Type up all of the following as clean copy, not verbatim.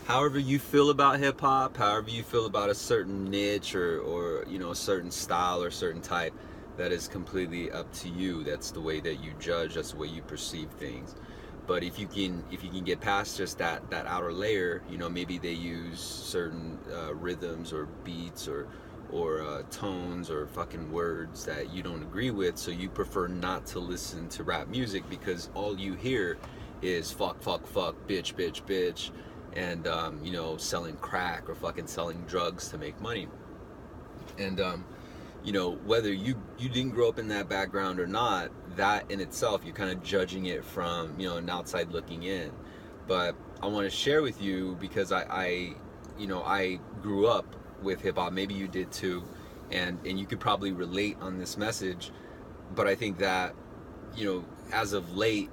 however you feel about hip hop, however you feel about a certain niche or you know, a certain style or certain type, that is completely up to you. That's the way that you judge, that's the way you perceive things. But if you can get past just that outer layer, you know, maybe they use certain rhythms or beats or tones or fucking words that you don't agree with, so you prefer not to listen to rap music because all you hear is fuck, fuck, fuck, bitch, bitch, bitch, and you know, selling crack or fucking selling drugs to make money. And you know, whether you didn't grow up in that background or not, that in itself, you're kind of judging it from, you know, an outside looking in. But I want to share with you because I you know, I grew up with hip hop. Maybe you did too, and you could probably relate on this message. But I think that, you know, as of late,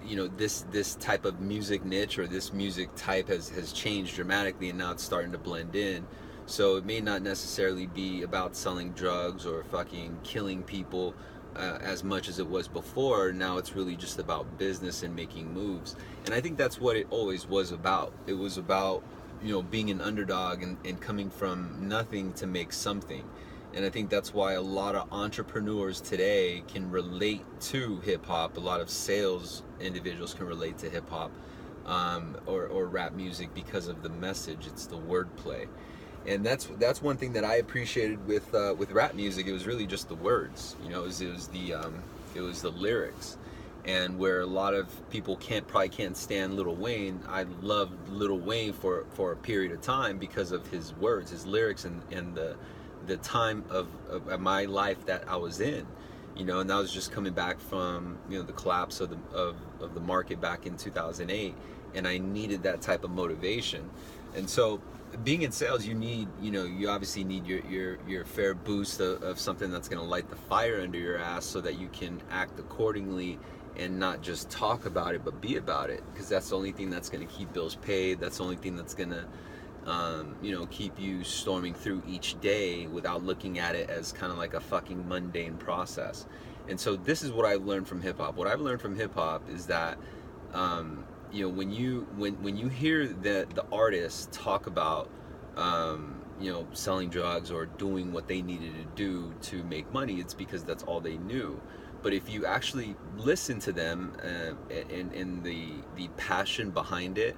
you know, this type of music niche or this music type has changed dramatically, and now it's starting to blend in. So it may not necessarily be about selling drugs or fucking killing people as much as it was before. Now it's really just about business and making moves. And I think that's what it always was about. It was about, you know, being an underdog and coming from nothing to make something. And I think that's why a lot of entrepreneurs today can relate to hip hop. A lot of sales individuals can relate to hip hop or rap music because of the message. It's the wordplay. And that's one thing that I appreciated with rap music. It was really just the words, you know. It was the lyrics, and where a lot of people probably can't stand Lil Wayne. I loved Lil Wayne for a period of time because of his words, his lyrics, and the time of my life that I was in, you know. And that was just coming back from, you know, the collapse of the market back in 2008, and I needed that type of motivation. And so being in sales, you need, you know, you obviously need your fair boost of something that's going to light the fire under your ass, so that you can act accordingly and not just talk about it but be about it, because that's the only thing that's going to keep bills paid. That's the only thing that's going to you know, keep you storming through each day without looking at it as kind of like a fucking mundane process. And so this is what I've learned from hip hop. What I've learned from hip hop is that you know, when you hear the artists talk about you know, selling drugs or doing what they needed to do to make money, it's because that's all they knew. But if you actually listen to them and the passion behind it,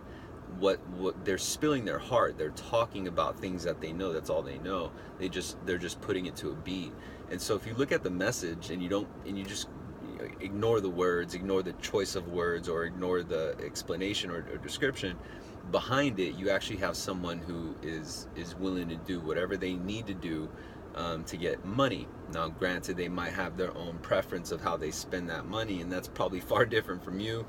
what they're spilling their heart, they're talking about things that they know. That's all they know. They're just putting it to a beat. And so if you look at the message and you just ignore the words, ignore the choice of words, or ignore the explanation or description behind it, you actually have someone who is willing to do whatever they need to do to get money. Now granted, they might have their own preference of how they spend that money, and that's probably far different from you,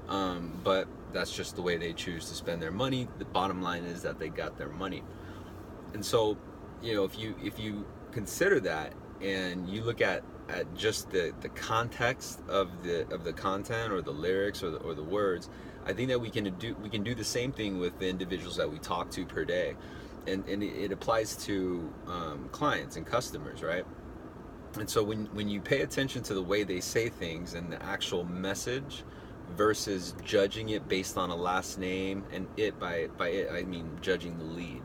but that's just the way they choose to spend their money. The bottom line is that they got their money. And so, you know, if you consider that and you look at just the context of the content or the lyrics or the words, I think that we can do the same thing with the individuals that we talk to per day, and it applies to clients and customers, right? And so when you pay attention to the way they say things and the actual message versus judging it based on a last name, and by it I mean judging the lead.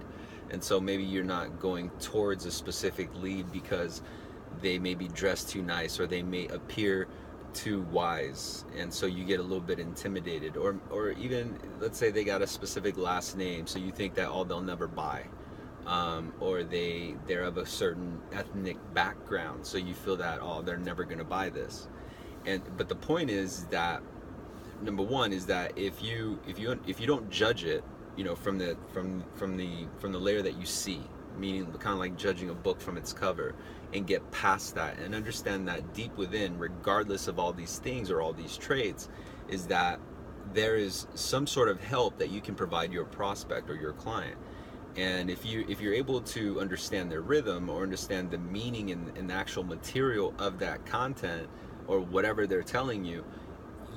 And so maybe you're not going towards a specific lead because they may be dressed too nice or they may appear too wise, and so you get a little bit intimidated, or even let's say they got a specific last name, so you think that, oh, they'll never buy, or they're of a certain ethnic background, so you feel that, oh, they're never going to buy this. But the point is that, number one is that if you don't judge it, you know, from the layer that you see, meaning kind of like judging a book from its cover, and get past that and understand that deep within, regardless of all these things or all these traits, is that there is some sort of help that you can provide your prospect or your client. And if you're able to understand their rhythm or understand the meaning and the actual material of that content or whatever they're telling you,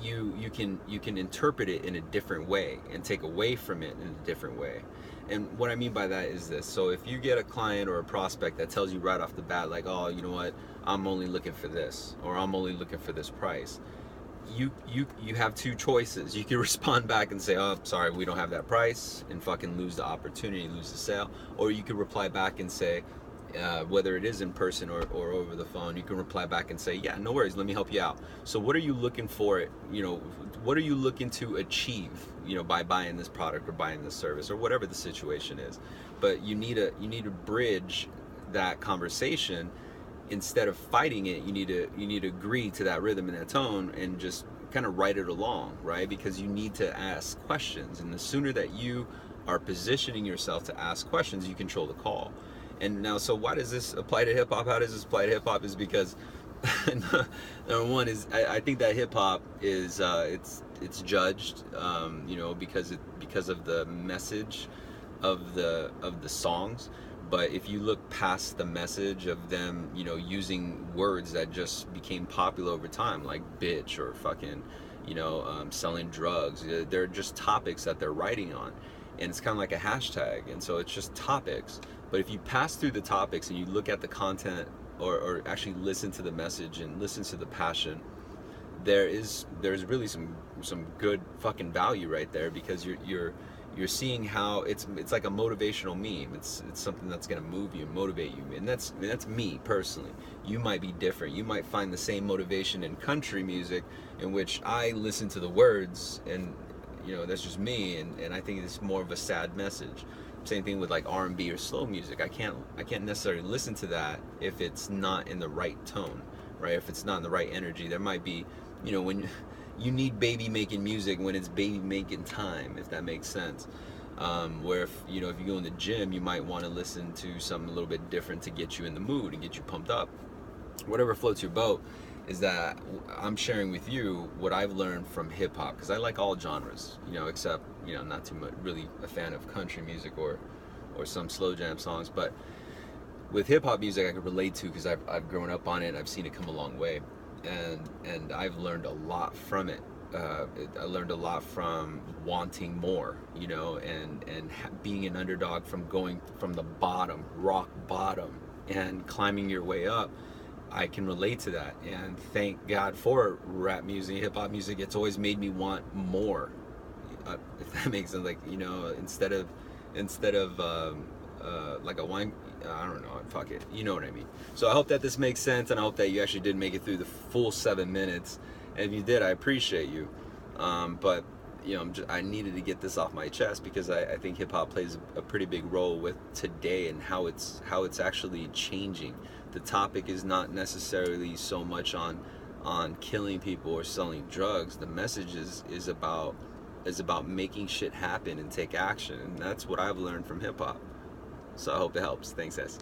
you can interpret it in a different way and take away from it in a different way. And what I mean by that is this: so if you get a client or a prospect that tells you right off the bat, like, oh, you know what, I'm only looking for this, or I'm only looking for this price, you have two choices. You can respond back and say, oh, sorry, we don't have that price, and fucking lose the opportunity, lose the sale. Or you can reply back and say, whether it is in person or over the phone, you can reply back and say, yeah, no worries, let me help you out. So what are you looking for? What are you looking to achieve, by buying this product or buying this service or whatever the situation is? But you need to bridge that conversation. Instead of fighting it, you need to agree to that rhythm and that tone and just kind of write it along, right? Because you need to ask questions, and the sooner that you are positioning yourself to ask questions, you control the call. And now, so why does this apply to hip hop? How does this apply to hip hop? Is because number one is I think that hip hop is it's judged, because of the message of the songs. But if you look past the message of them, using words that just became popular over time, like bitch or fucking, selling drugs, they're just topics that they're writing on. And it's kind of like a hashtag. And so it's just topics. But if you pass through the topics and you look at the content, or actually listen to the message and listen to the passion, there's really some good fucking value right there, because you're seeing how it's like a motivational meme. It's something that's gonna move you, motivate you, and that's me personally. You might be different. You might find the same motivation in country music, in which I listen to the words, and that's just me, and I think it's more of a sad message. Same thing with like R&B or slow music. I can't necessarily listen to that if it's not in the right tone, right? If it's not in the right energy. There might be, when you need baby making music when it's baby making time, if that makes sense. Where if you go in the gym, you might want to listen to something a little bit different to get you in the mood and get you pumped up. Whatever floats your boat. Is that I'm sharing with you what I've learned from hip hop, because I like all genres, except not too much really a fan of country music or some slow jam songs. But with hip hop music, I can relate to, because I've grown up on it and I've seen it come a long way, and I've learned a lot from it. I learned a lot from wanting more, and being an underdog, from going from the bottom, rock bottom, and climbing your way up. I can relate to that, and thank God for rap music, hip hop music. It's always made me want more, if that makes sense. Like, instead of like a wine, I don't know, fuck it, you know what I mean. So I hope that this makes sense, and I hope that you actually did make it through the full 7 minutes. And if you did, I appreciate you. But I needed to get this off my chest, because I think hip hop plays a pretty big role with today, and how it's actually changing. The topic is not necessarily so much on killing people or selling drugs. The message is about making shit happen and take action, and that's what I've learned from hip hop. So I hope it helps. Thanks, guys.